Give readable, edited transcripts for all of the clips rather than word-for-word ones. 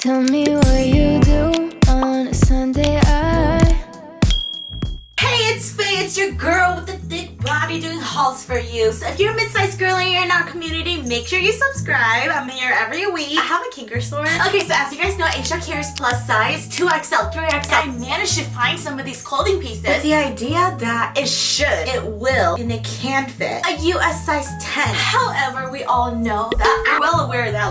Tell me what you do on a Sunday. Hey, it's Faye. It's your girl with the thick body doing hauls for you. So if you're a mid-sized girl and you're in our community, make sure you subscribe. I'm here every week. I have a kinker store. Okay, so as you guys know, Asia carries plus size, 2XL, 3XL. I managed to find some of these clothing pieces with the idea that it should, it will, and it can fit a US size 10. However, we all know that I'm well aware that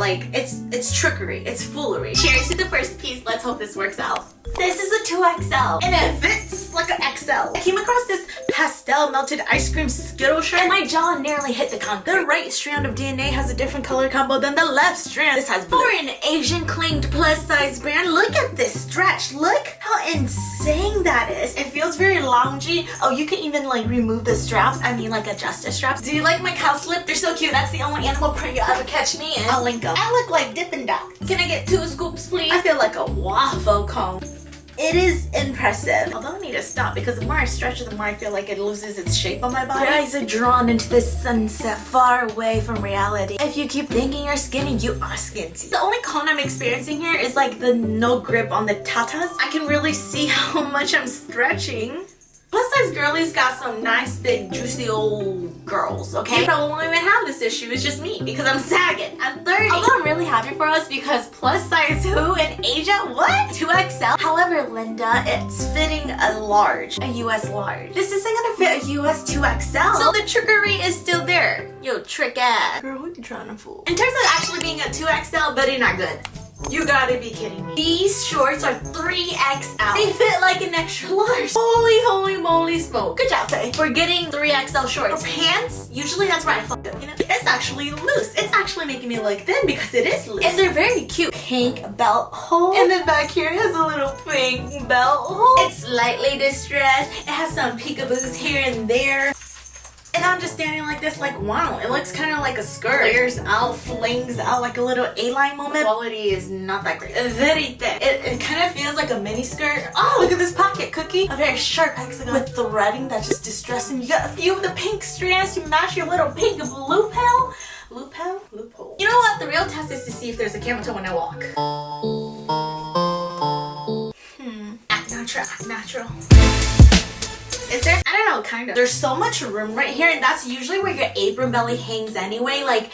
it's trickery, it's foolery. Cheers to the first piece. Let's hope this works out. This is a 2XL and it fits like an XL. I came across this pastel melted ice cream Skittle shirt and my jaw nearly hit the concrete. The right strand of DNA has a different color combo than the left strand. This has blue. For an Asian claimed plus size brand, look at this stretch. Look how insane that is. It feels very loungy. Oh, you can even like remove the straps. I mean like adjust the straps. Do you like my cow slip? They're so cute. That's the only animal print you'll ever catch me in. I'll link them. I look like Dippin' Dots. Can I get 2 scoops please? I feel like a waffle cone. It is impressive. Although I need to stop because the more I stretch it, the more I feel like it loses its shape on my body. Your eyes are drawn into the sunset far away from reality. If you keep thinking you're skinny, you are skinny. The only con I'm experiencing here is like the no grip on the tatas. I can really see how much I'm stretching. Plus size girlies got some nice big juicy old girls, okay? Probably won't even have this issue, it's just me because I'm sagging. I'm 30. Although I'm really happy for us because plus size who in Asia? What? 2XL? However, Linda, it's fitting a large, a US large. This isn't gonna fit a US 2XL. So the trickery is still there. Yo, trick ass. Girl, who you trying to fool? In terms of actually being a 2XL, but it's not good. You gotta be kidding me. These shorts are 3XL. They fit like an extra large. Holy moly smoke. Good job, Faye. We're getting 3XL shorts. For pants, usually that's where I fucked up, you know? It's actually loose. It's actually making me look thin because it is loose. And they're very cute. Pink belt hole. And then back here it has a little pink belt hole. It's slightly distressed. It has some peekaboos here and there. And I'm just standing like this like, wow, it looks kind of like a skirt. Flares out, flings out like a little A-line moment. Quality is not that great. Very thin. It kind of feels like a mini skirt. Oh, look at this pocket cookie. A very sharp hexagon with threading that's just distressing. You got a few of the pink strands to match your little pink loophole. Loophole? You know what? The real test is to see if there's a camel toe when I walk. Act natural. Is there? I don't know, kind of. There's so much room right here, and that's usually where your apron belly hangs anyway. Like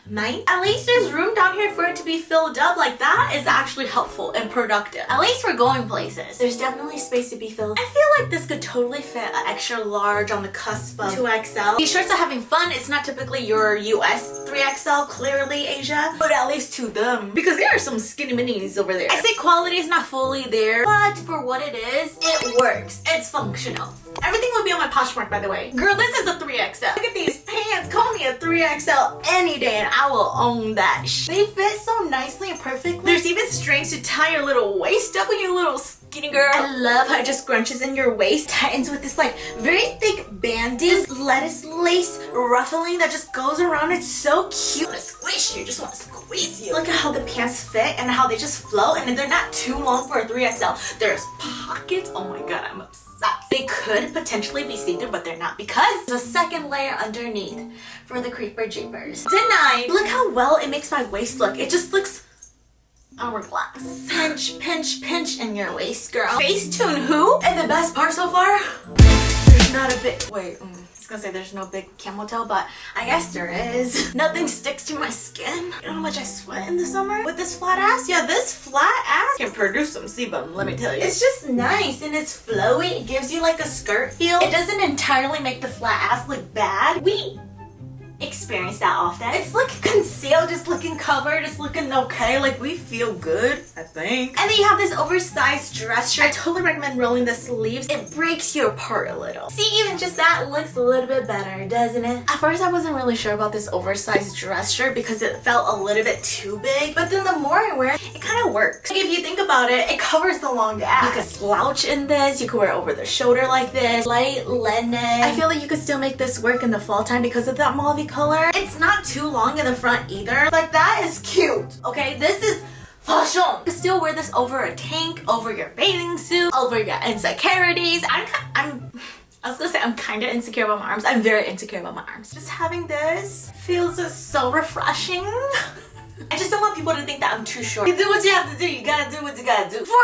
mine. At least there's room down here for it to be filled up. Like that is actually helpful and productive. At least we're going places. There's definitely space to be filled. I feel like this could totally fit an extra large on the cusp of 2XL. These shirts are having fun. It's not typically your US 3XL, clearly Asia, but at least to them, because there are some skinny minis over there. I say quality is not fully there, but for what it is, it works. It's functional. Everything will be on my Poshmark, by the way. Girl, this is a 3XL. Look at these pants. Call me a 3XL any day and I will own that shit. They fit so nicely and perfectly. There's even strings to tie your little waist up with your little skinny girl. I love how it just scrunches in your waist, tightens with this like very thick banding, this lettuce lace ruffling that just goes around. It's so cute. You want to squish you, just want to squeeze you. Look at how the pants fit and how they just flow, and they're not too long for a 3XL. There's pockets. Oh my god, I'm obsessed. They could potentially be see-through, but they're not because there's a second layer underneath for the creeper jeepers. Denied. Look how well it makes my waist look. It just looks hourglass. Pinch in your waist, girl. Facetune who? And the best part so far? There's not a big, wait, I was gonna say there's no big camel toe, but I guess there is. Nothing sticks to my skin. You know how much I sweat in the summer? With this flat ass? Yeah, this flat ass can produce some sebum, let me tell you. It's just nice and it's flowy. It gives you like a skirt feel. It doesn't entirely make the flat ass look bad. We experience that often. It's like concealed, it's looking covered, it's looking okay, like we feel good, I think. And then you have this oversized dress shirt. I totally recommend rolling the sleeves. It breaks you apart a little. See, even just that looks a little bit better, doesn't it? At first I wasn't really sure about this oversized dress shirt because it felt a little bit too big, but then the more I wear it, it kind of works. Like if you think about it, it covers the long ass. You could slouch in this, you could wear it over the shoulder like this, light linen. I feel like you could still make this work in the fall time because of that mauve color. It's not too long in the front either. Like that is cute. Okay, this is fashion. You can still wear this over a tank, over your bathing suit, over your insecurities. I was gonna say I'm kind of insecure about my arms. I'm very insecure about my arms. Just having this feels so refreshing. I just don't want people to think that I'm too short. You do what you have to do. You gotta do what you gotta do. For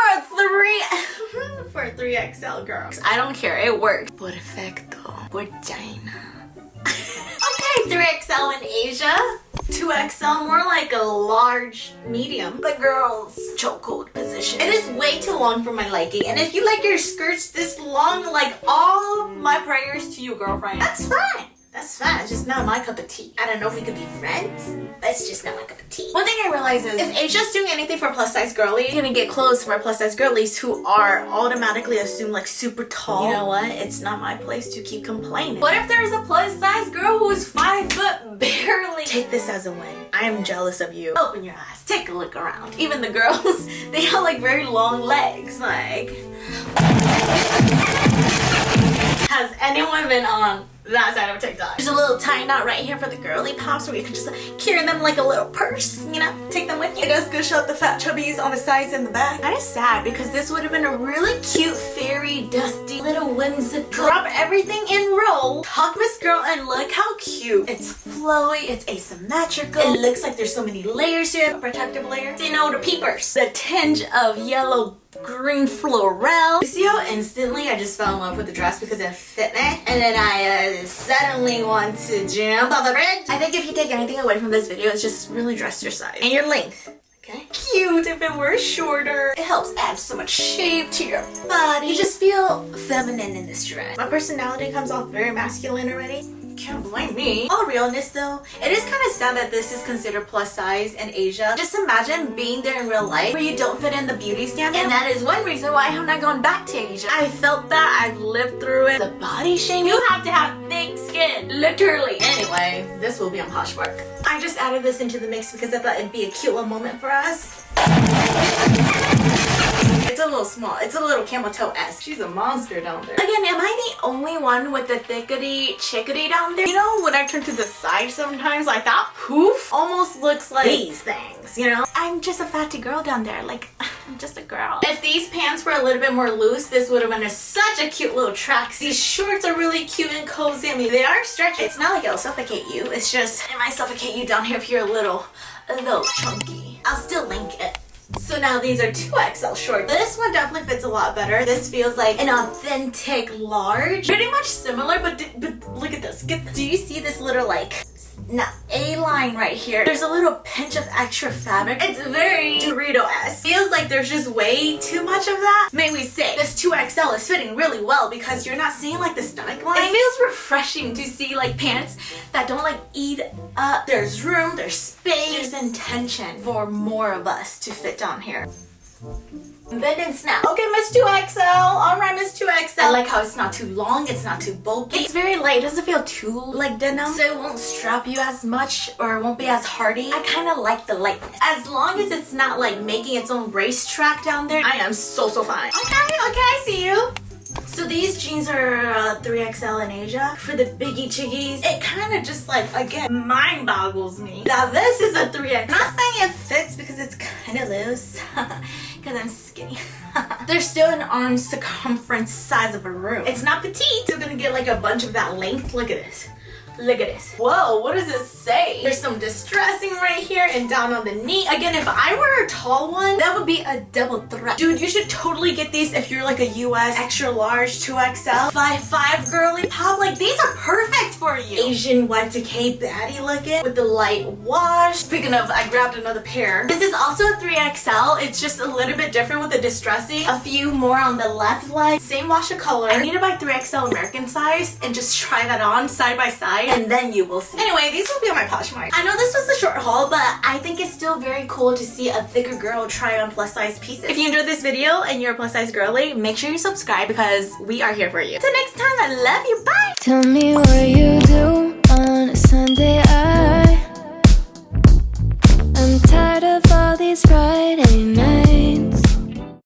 a 3XL girl. I don't care. It works. Perfecto. Vagina. Okay, 3XL in Asia. 2XL, more like a large medium. The girl's chokehold position. It is way too long for my liking. And if you like your skirts this long, like all my prayers to you, girlfriend. That's fine. That's fine. It's just not my cup of tea. I don't know if we could be friends, but it's just not my cup of tea. One thing I realize is if Asia's doing anything for plus size girlies, you're gonna get clothes for plus size girlies who are automatically assumed like super tall. You know what? It's not my place to keep complaining. What if there's a plus size girl who is 5 foot barely? Take this as a win. I am jealous of you. Open your eyes. Take a look around. Even the girls, they have like very long legs. Like, has anyone been on that side of TikTok? There's a little tie knot right here for the girly pops where you can just carry them like a little purse, you know, take them with you. It does good show the fat chubbies on the sides and the back. That is sad because this would have been a really cute, fairy, dusty, little whimsical. Drop everything in roll, tuck this girl, and look how cute. It's flowy, it's asymmetrical. It looks like there's so many layers here, protective layers. You know, the peepers. The tinge of yellow green floral. You see how instantly I just fell in love with the dress because it fit me? And then I suddenly want to jump off the bridge. I think if you take anything away from this video, it's just really dress your size and your length. Okay? Cute if it were shorter. It helps add so much shape to your body. You just feel feminine in this dress. My personality comes off very masculine already. Can't blame me. All realness though, it is kind of sad that this is considered plus size in Asia. Just imagine being there in real life where you don't fit in the beauty standard. And that is one reason why I'm not going back to Asia. I felt that. I've lived through it. The body shaming. You have to have thick skin. Literally. Anyway, this will be on Poshmark. I just added this into the mix because I thought it'd be a cute little moment for us. It's a little small. It's a little camel toe-esque. She's a monster down there. Again, am I the only one with the thickety chickadee down there? You know, when I turn to the side sometimes, like that poof almost looks like these things, you know? I'm just a fatty girl down there. Like, I'm just a girl. If these pants were a little bit more loose, this would have been such a cute little track. These shorts are really cute and cozy. I mean, they are stretchy. It's not like it'll suffocate you. It's just, it might suffocate you down here if you're a little chunky. I'll still link it. So now these are 2XL shorts. This one definitely fits a lot better. This feels like an authentic large. Pretty much similar, but look at this. Get this. Do you see this little like A-line right here? There's a little pinch of extra fabric. It's very Dorito-esque. Feels like there's just way too much of that. May we say, this 2XL is fitting really well because you're not seeing like the stomach line. It feels refreshing to see like pants that don't like eat up. There's room, there's space, there's intention for more of us to fit down here. Bend and snap. Okay, Miss 2XL. Alright, Miss 2XL. I like how it's not too long, it's not too bulky. It's very light. It doesn't feel too like denim, so it won't strap you as much or it won't be as hardy. I kind of like the lightness. As long as it's not like making its own racetrack down there, I am so fine. Okay, I see you. So these jeans are 3XL in Asia. For the biggie chiggies, it kind of just like, again, mind boggles me. Now this is a 3XL. I'm not saying it fits because it's kind of loose. Because I'm skinny. There's still an arm circumference size of a room. It's not petite. You're gonna get like a bunch of that length. Look at this. Look at this. Whoa, what does this say? There's some distressing right here and down on the knee. Again, if I were a tall one, that would be a double threat. Dude, you should totally get these if you're like a US extra large 2XL 5'5" girly pop. Like, these are perfect for you. Asian Y2K baddie looking with the light wash. Speaking of, I grabbed another pair. This is also a 3XL. It's just a little bit different with the distressing. A few more on the left leg. Same wash of color. I need to buy 3XL American size and just try that on side by side. And then you will see. Anyway, these will be on my Poshmark. I know this was a short haul, but I think it's still very cool to see a thicker girl try on plus size pieces. If you enjoyed this video and you're a plus size girly, make sure you subscribe because we are here for you. Till next time, I love you. Bye! Tell me what you do